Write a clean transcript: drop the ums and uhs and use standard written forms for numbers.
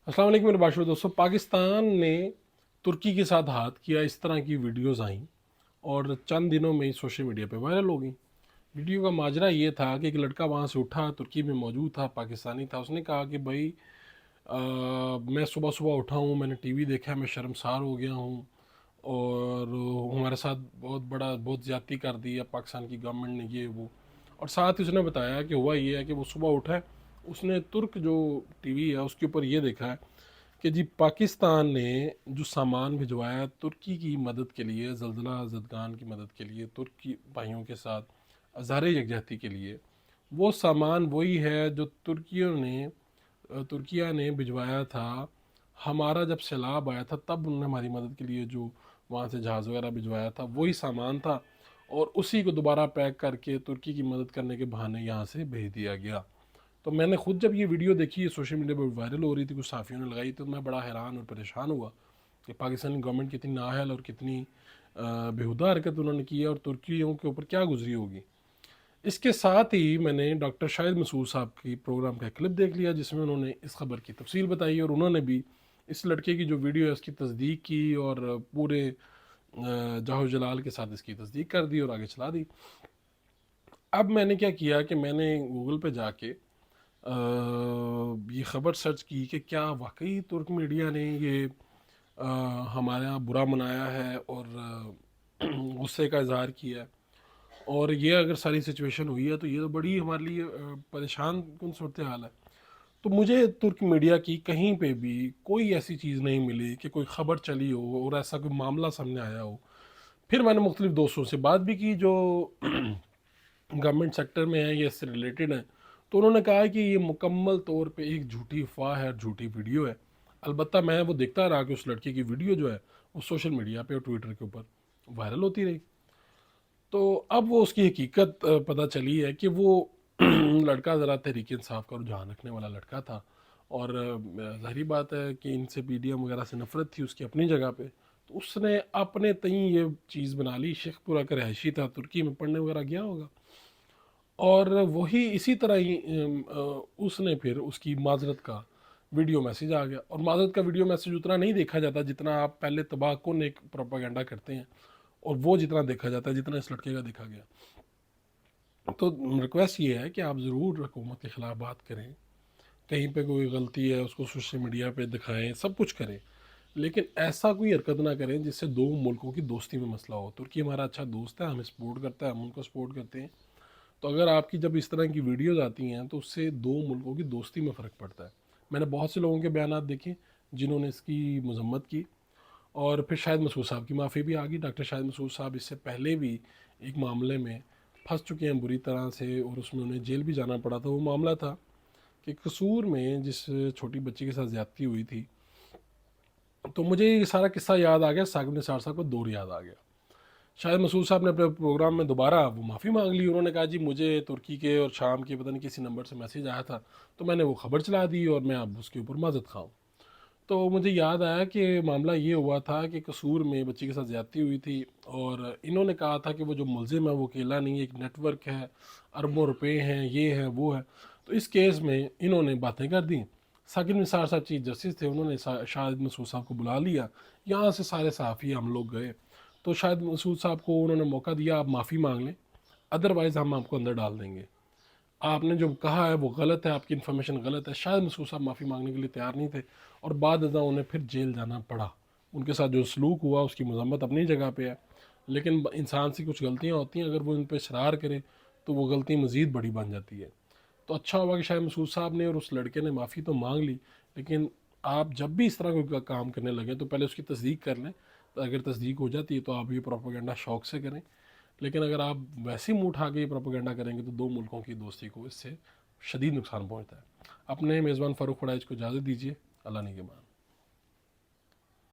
अस्सलाम वालेकुम मेरे बाशुर दोस्तों। पाकिस्तान ने तुर्की के साथ हाथ किया, इस तरह की वीडियोस आई और चंद दिनों में ही सोशल मीडिया पे वायरल हो गई। वीडियो का माजरा ये था कि एक लड़का वहाँ से उठा, तुर्की में मौजूद था, पाकिस्तानी था। उसने कहा कि भाई मैं सुबह सुबह उठा हूँ, मैंने टीवी देखा, मैं शर्मसार हो गया हूँ और हमारे साथ बहुत ज़्यादती कर दी है पाकिस्तान की गवर्नमेंट ने, ये वो। और साथ ही उसने बताया कि हुआ ये है कि वो सुबह उठा है, उसने तुर्क जो टीवी है उसके ऊपर ये देखा है कि जी पाकिस्तान ने जो सामान भिजवाया तुर्की की मदद के लिए, ज़लज़ला ज़दगान की मदद के लिए, तुर्की भाइयों के साथ अज़हार यकजहती के लिए, वो सामान वही है जो तुर्किया ने भिजवाया था। हमारा जब सैलाब आया था तब उन्होंने हमारी मदद के लिए जो वहाँ से जहाज़ वगैरह भिजवाया था वही सामान था, और उसी को दोबारा पैक करके तुर्की की मदद करने के बहाने यहाँ से भेज दिया गया। तो मैंने खुद जब ये वीडियो देखी, ये सोशल मीडिया पर वायरल हो रही थी, कुछ साफियों ने लगाई, तो मैं बड़ा हैरान और परेशान हुआ कि पाकिस्तानी गवर्नमेंट कितनी नाअहल और कितनी बेहुदा हरकत उन्होंने की है और तुर्कियों के ऊपर क्या गुजरी होगी। इसके साथ ही मैंने डॉक्टर शाहिद मसूद साहब की प्रोग्राम का क्लिप देख लिया जिसमें उन्होंने इस खबर की तफसील बताई, और उन्होंने भी इस लड़के की जो वीडियो है उसकी तस्दीक की और पूरे जाहो जलाल के साथ इसकी तस्दीक कर दी और आगे चला दी। अब मैंने क्या किया कि मैंने गूगल पे जाके ये ख़बर सर्च की कि क्या वाकई तुर्क मीडिया ने ये अ, हमारे यहाँ बुरा मनाया है और गुस्से का इजहार किया है, और ये अगर सारी सिचुएशन हुई है तो ये तो बड़ी हमारे लिए परेशान कुन सूरत हाल है। तो मुझे तुर्क मीडिया की कहीं पे भी कोई ऐसी चीज़ नहीं मिली कि कोई ख़बर चली हो और ऐसा कोई मामला सामने आया हो। फिर मैंने मुख्तलिफ दोस्तों से बात भी की जो गवर्नमेंट सेक्टर में है या इससे रिलेटेड है, तो उन्होंने कहा है कि ये मुकम्मल तौर पे एक झूठी अफवाह है, झूठी वीडियो है। अलबत्ता मैं वो देखता रहा कि उस लड़के की वीडियो जो है वो सोशल मीडिया पे और ट्विटर के ऊपर वायरल होती रही। तो अब वो उसकी हकीकत पता चली है कि वो लड़का ज़रा तहरीक इंसाफ का रुझान रखने वाला लड़का था, और ज़ाहिर बात है कि इनसे पीडीएम वगैरह से नफ़रत थी उसकी अपनी जगह पे। तो उसने अपने तई ये चीज़ बना ली, शेखपुरा का रहायशी था, तुर्की में पढ़ने वगैरह गया होगा, और वही इसी तरह ही उसने फिर उसकी माजरत का वीडियो मैसेज आ गया, और माजरत का वीडियो मैसेज उतना नहीं देखा जाता जितना आप पहले तबाहकुन एक प्रोपागेंडा करते हैं, और वो जितना देखा जाता है जितना इस लड़के का देखा गया। तो रिक्वेस्ट ये है कि आप ज़रूर हुकूमत के ख़िलाफ़ बात करें, कहीं पे कोई गलती है उसको सोशल मीडिया पे दिखाएं, सब कुछ करें, लेकिन ऐसा कोई हरकत ना करें जिससे दो मुल्कों की दोस्ती में मसला हो। तुर्की हमारा अच्छा दोस्त है, हमें सपोर्ट करता है, हम उनको सपोर्ट करते हैं। तो अगर आपकी जब इस तरह की वीडियोज़ आती हैं तो उससे दो मुल्कों की दोस्ती में फ़र्क पड़ता है। मैंने बहुत से लोगों के बयान देखे जिन्होंने इसकी मजम्मत की, और फिर शाहिद मसूद साहब की माफ़ी भी आ गई। डॉक्टर शाहिद मसूद साहब इससे पहले भी एक मामले में फंस चुके हैं बुरी तरह से, और उसमें उन्हें जेल भी जाना पड़ा था। वो मामला था कि कसूर में जिस छोटी बच्ची के साथ ज़्यादती हुई थी। तो मुझे ये सारा किस्सा याद आ गया, साकिब निसार साहब का दौर याद आ गया। शायद मसूद साहब ने अपने प्रोग्राम में दोबारा वो माफ़ी मांग ली। उन्होंने कहा जी मुझे तुर्की के और शाम के पता नहीं किसी नंबर से मैसेज आया था, तो मैंने वो ख़बर चला दी और मैं अब उसके ऊपर माजरत खाऊँ। तो मुझे याद आया कि मामला ये हुआ था कि कसूर में बच्ची के साथ ज़्यादती हुई थी, और इन्होंने कहा था कि वो जो मुलजिम है वो अकेला नहीं है, एक नेटवर्क है, अरबों रुपए हैं, ये है वो है। तो इस केस में इन्होंने बातें कर दी। साकिब निसार साहब चीफ जस्टिस थे, उन्होंने शाहिद मसूद साहब को बुला लिया। यहाँ से सारे सहाफ़ी हम लोग गए, तो शाहिद मसूद साहब को उन्होंने मौका दिया, आप माफ़ी मांग लें, अदरवाइज़ हम आपको अंदर डाल देंगे। आपने जो कहा है वो गलत है, आपकी इन्फॉर्मेशन गलत है। शायद मसूद साहब माफ़ी मांगने के लिए तैयार नहीं थे, और बाद अज़ां उन्हें फिर जेल जाना पड़ा। उनके साथ जो सलूक हुआ उसकी मजम्मत अपनी जगह पे है, लेकिन इंसान से कुछ गलतियाँ होती हैं, अगर वो उन पर शरार करे तो वो गलती मज़ीद बड़ी बन जाती है। तो अच्छा हुआ कि शायद मसूद साहब ने और उस लड़के ने माफ़ी तो मांग ली, लेकिन आप जब भी इस तरह कोई काम करने लगें तो पहले उसकी तस्दीक कर लें। तो अगर तस्दीक हो जाती है तो आप ये प्रोपागेंडा शौक़ से करें, लेकिन अगर आप वैसे ही मुँह उठा के ये प्रोपेगेंडा करेंगे तो दो मुल्कों की दोस्ती को इससे शदीद नुकसान पहुँचता है। अपने मेज़बान फ़ारूक फ़राइज को इजाज़त दीजिए। अल्लाह निगहबान।